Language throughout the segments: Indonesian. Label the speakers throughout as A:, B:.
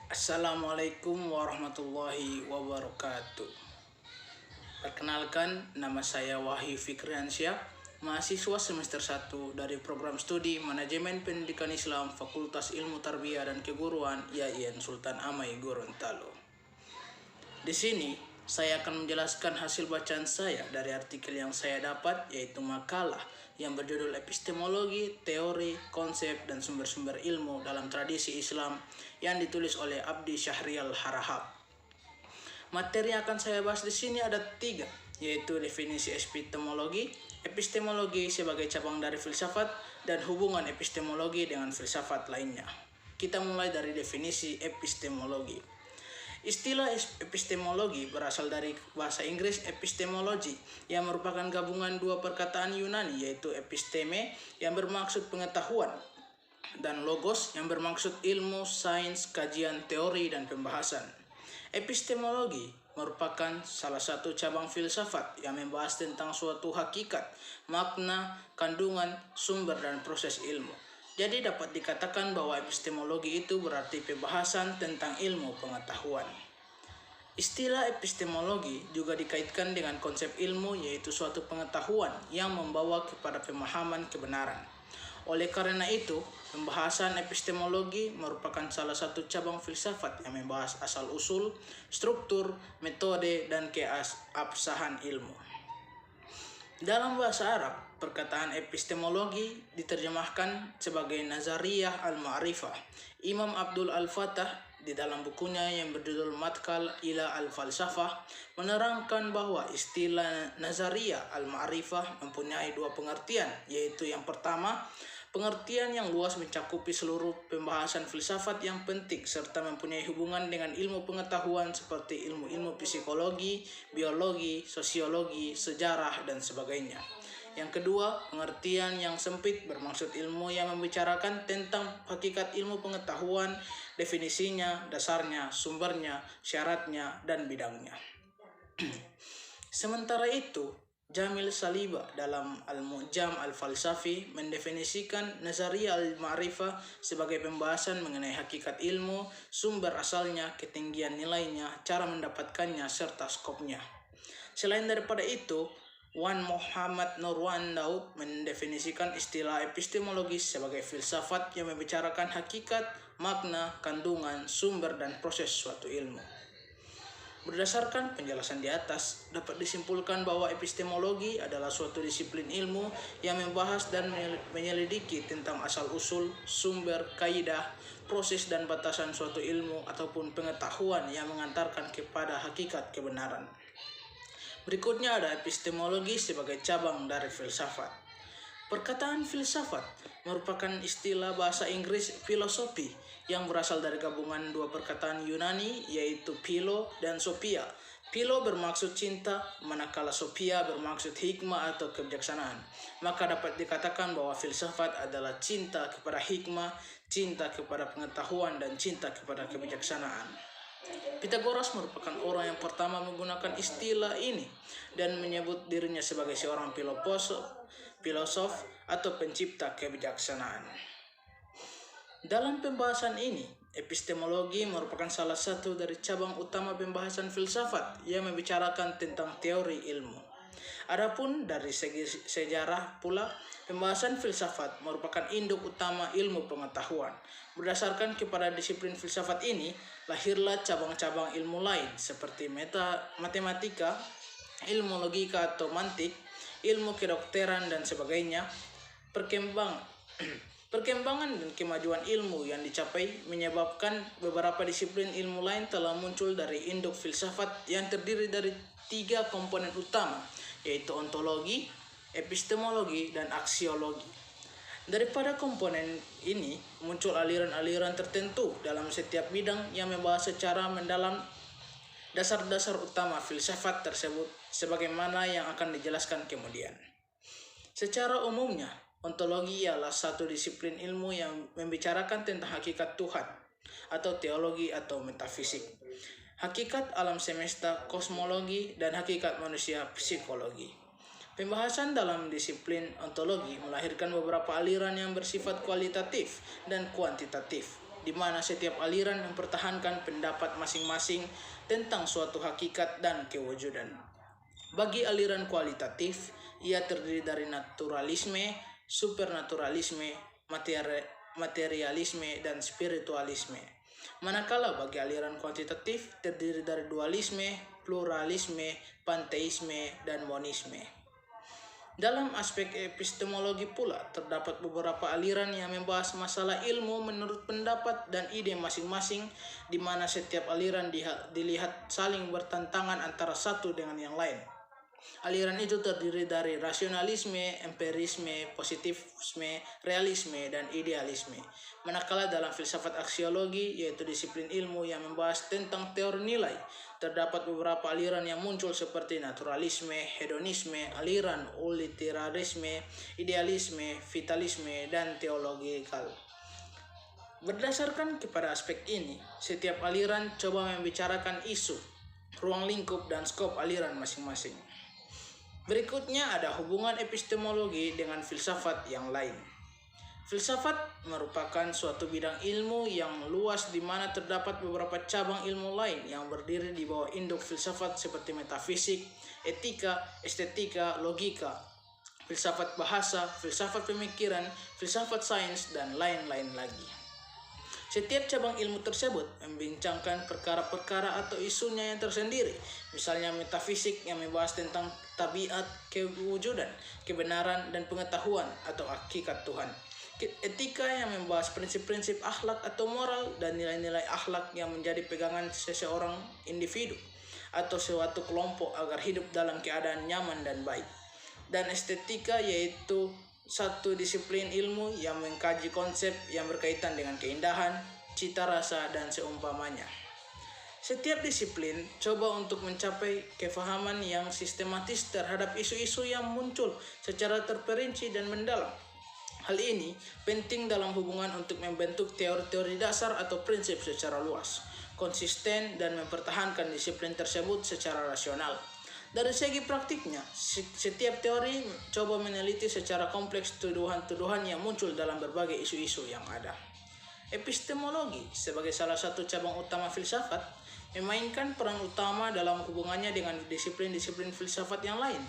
A: Assalamualaikum warahmatullahi wabarakatuh. Perkenalkan, nama saya Wahyu Fikriansyah, mahasiswa semester 1 dari program studi Manajemen Pendidikan Islam Fakultas Ilmu Tarbiyah dan Keguruan IAIN Sultan Amai Gorontalo. Di sini, saya akan menjelaskan hasil bacaan saya dari artikel yang saya dapat, yaitu makalah yang berjudul Epistemologi, Teori, Konsep, dan Sumber-sumber Ilmu dalam Tradisi Islam yang ditulis oleh Abdi Syahrial Harahap. Materi yang akan saya bahas di sini ada 3, yaitu definisi epistemologi, epistemologi sebagai cabang dari filsafat, dan hubungan epistemologi dengan filsafat lainnya. Kita mulai dari definisi epistemologi. Istilah epistemologi berasal dari bahasa Inggris epistemology yang merupakan gabungan dua perkataan Yunani, yaitu episteme yang bermaksud pengetahuan dan logos yang bermaksud ilmu, sains, kajian, teori, dan pembahasan. Epistemologi merupakan salah satu cabang filsafat yang membahas tentang suatu hakikat, makna, kandungan, sumber, dan proses ilmu. Jadi dapat dikatakan bahwa epistemologi itu berarti pembahasan tentang ilmu pengetahuan. Istilah epistemologi juga dikaitkan dengan konsep ilmu, yaitu suatu pengetahuan yang membawa kepada pemahaman kebenaran. Oleh karena itu, pembahasan epistemologi merupakan salah satu cabang filsafat yang membahas asal-usul, struktur, metode, dan keabsahan ilmu. Dalam bahasa Arab, perkataan epistemologi diterjemahkan sebagai Nazariyah al-Ma'rifah. Imam Abdul Al-Fattah di dalam bukunya yang berjudul Madkhal ila al-Falsafah menerangkan bahwa istilah Nazariyah al-Ma'rifah mempunyai 2 pengertian, yaitu yang pertama, pengertian yang luas mencakupi seluruh pembahasan filsafat yang penting serta mempunyai hubungan dengan ilmu pengetahuan seperti ilmu-ilmu psikologi, biologi, sosiologi, sejarah, dan sebagainya. Yang kedua, pengertian yang sempit bermaksud ilmu yang membicarakan tentang hakikat ilmu pengetahuan, definisinya, dasarnya, sumbernya, syaratnya, dan bidangnya. Sementara itu, Jamil Saliba dalam Al-Mu'jam Al-Falsafi mendefinisikan Nazariyah Al-Ma'rifah sebagai pembahasan mengenai hakikat ilmu, sumber asalnya, ketinggian nilainya, cara mendapatkannya, serta skopnya. Selain daripada itu, Wan Muhammad Nurwan Daud mendefinisikan istilah epistemologis sebagai filsafat yang membicarakan hakikat, makna, kandungan, sumber, dan proses suatu ilmu. Berdasarkan penjelasan di atas, dapat disimpulkan bahwa epistemologi adalah suatu disiplin ilmu yang membahas dan menyelidiki tentang asal-usul, sumber, kaidah, proses, dan batasan suatu ilmu ataupun pengetahuan yang mengantarkan kepada hakikat kebenaran. Berikutnya ada epistemologi sebagai cabang dari filsafat. Perkataan filsafat merupakan istilah bahasa Inggris filosofi yang berasal dari gabungan 2 perkataan Yunani, yaitu philo dan sophia. Philo bermaksud cinta, manakala sophia bermaksud hikmah atau kebijaksanaan. Maka dapat dikatakan bahwa filsafat adalah cinta kepada hikmah, cinta kepada pengetahuan, dan cinta kepada kebijaksanaan. Pythagoras merupakan orang yang pertama menggunakan istilah ini dan menyebut dirinya sebagai seorang filosof atau pencipta kebijaksanaan. Dalam pembahasan ini, epistemologi merupakan salah satu dari cabang utama pembahasan filsafat yang membicarakan tentang teori ilmu. Adapun dari segi sejarah pula, pembahasan filsafat merupakan induk utama ilmu pengetahuan. Berdasarkan kepada disiplin filsafat ini, lahirlah cabang-cabang ilmu lain seperti matematika, ilmu logika atau mantik, ilmu kedokteran, dan sebagainya. Perkembangan dan kemajuan ilmu yang dicapai menyebabkan beberapa disiplin ilmu lain telah muncul dari induk filsafat yang terdiri dari 3 komponen utama, yaitu ontologi, epistemologi, dan aksiologi. Daripada komponen ini muncul aliran-aliran tertentu dalam setiap bidang yang membahas secara mendalam dasar-dasar utama filsafat tersebut sebagaimana yang akan dijelaskan kemudian. Secara umumnya, ontologi ialah satu disiplin ilmu yang membicarakan tentang hakikat Tuhan atau teologi atau metafisik, hakikat alam semesta kosmologi, dan hakikat manusia psikologi. Pembahasan dalam disiplin ontologi melahirkan beberapa aliran yang bersifat kualitatif dan kuantitatif. di mana setiap aliran mempertahankan pendapat masing-masing tentang suatu hakikat dan kewujudan. Bagi aliran kualitatif, ia terdiri dari naturalisme, supernaturalisme, materialisme, dan spiritualisme. Manakala bagi aliran kuantitatif terdiri dari dualisme, pluralisme, panteisme, dan monisme. Dalam aspek epistemologi pula, terdapat beberapa aliran yang membahas masalah ilmu menurut pendapat dan ide masing-masing, di mana setiap aliran dilihat saling bertentangan antara satu dengan yang lain. Aliran itu terdiri dari rasionalisme, empirisme, positivisme, realisme, dan idealisme. Manakala dalam filsafat aksiologi, yaitu disiplin ilmu yang membahas tentang teori nilai, terdapat beberapa aliran yang muncul seperti naturalisme, hedonisme, aliran utilitarisme, idealisme, vitalisme, dan teologikal. Berdasarkan kepada aspek ini, setiap aliran coba membicarakan isu, ruang lingkup, dan skop aliran masing-masing. Berikutnya ada hubungan epistemologi dengan filsafat yang lain. Filsafat merupakan suatu bidang ilmu yang luas di mana terdapat beberapa cabang ilmu lain yang berdiri di bawah induk filsafat seperti metafisik, etika, estetika, logika, filsafat bahasa, filsafat pemikiran, filsafat sains, dan lain-lain lagi. Setiap cabang ilmu tersebut membincangkan perkara-perkara atau isunya yang tersendiri. Misalnya metafisik yang membahas tentang tabiat, kewujudan, kebenaran, dan pengetahuan atau hakikat Tuhan. Etika yang membahas prinsip-prinsip akhlak atau moral dan nilai-nilai akhlak yang menjadi pegangan seseorang individu atau suatu kelompok agar hidup dalam keadaan nyaman dan baik. Dan estetika yaitu satu disiplin ilmu yang mengkaji konsep yang berkaitan dengan keindahan, cita rasa, dan seumpamanya. Setiap disiplin coba untuk mencapai kefahaman yang sistematis terhadap isu-isu yang muncul secara terperinci dan mendalam. Hal ini penting dalam hubungan untuk membentuk teori-teori dasar atau prinsip secara luas, konsisten, dan mempertahankan disiplin tersebut secara rasional. Dari segi praktiknya, setiap teori coba meneliti secara kompleks tuduhan-tuduhan yang muncul dalam berbagai isu-isu yang ada. Epistemologi sebagai salah satu cabang utama filsafat memainkan peran utama dalam hubungannya dengan disiplin-disiplin filsafat yang lain.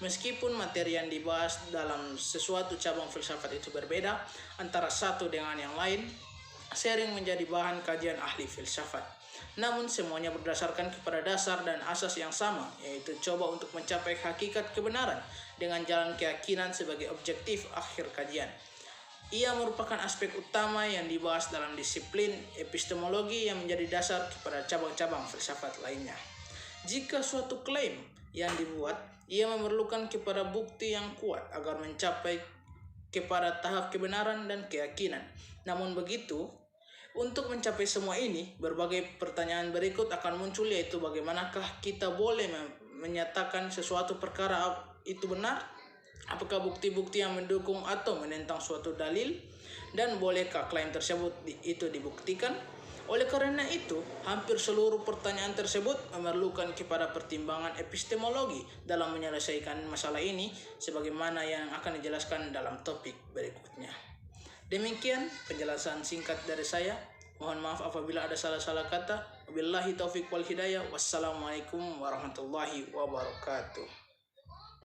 A: Meskipun materi yang dibahas dalam sesuatu cabang filsafat itu berbeda antara satu dengan yang lain, sering menjadi bahan kajian ahli filsafat. Namun semuanya berdasarkan kepada dasar dan asas yang sama, yaitu coba untuk mencapai hakikat kebenaran dengan jalan keyakinan sebagai objektif akhir kajian. Ia merupakan aspek utama yang dibahas dalam disiplin epistemologi yang menjadi dasar kepada cabang-cabang filsafat lainnya. Jika suatu klaim yang dibuat, ia memerlukan kepada bukti yang kuat agar mencapai kepada tahap kebenaran dan keyakinan. Namun begitu, untuk mencapai semua ini, berbagai pertanyaan berikut akan muncul, yaitu bagaimanakah kita boleh menyatakan sesuatu perkara itu benar? Apakah bukti-bukti yang mendukung atau menentang suatu dalil? Dan bolehkah klaim tersebut itu dibuktikan? Oleh karena itu, hampir seluruh pertanyaan tersebut memerlukan kepada pertimbangan epistemologi dalam menyelesaikan masalah ini, sebagaimana yang akan dijelaskan dalam topik berikutnya. Demikian penjelasan singkat dari saya. Mohon maaf apabila ada salah-salah kata. Wabillahi taufiq wal hidayah. Wassalamualaikum warahmatullahi wabarakatuh.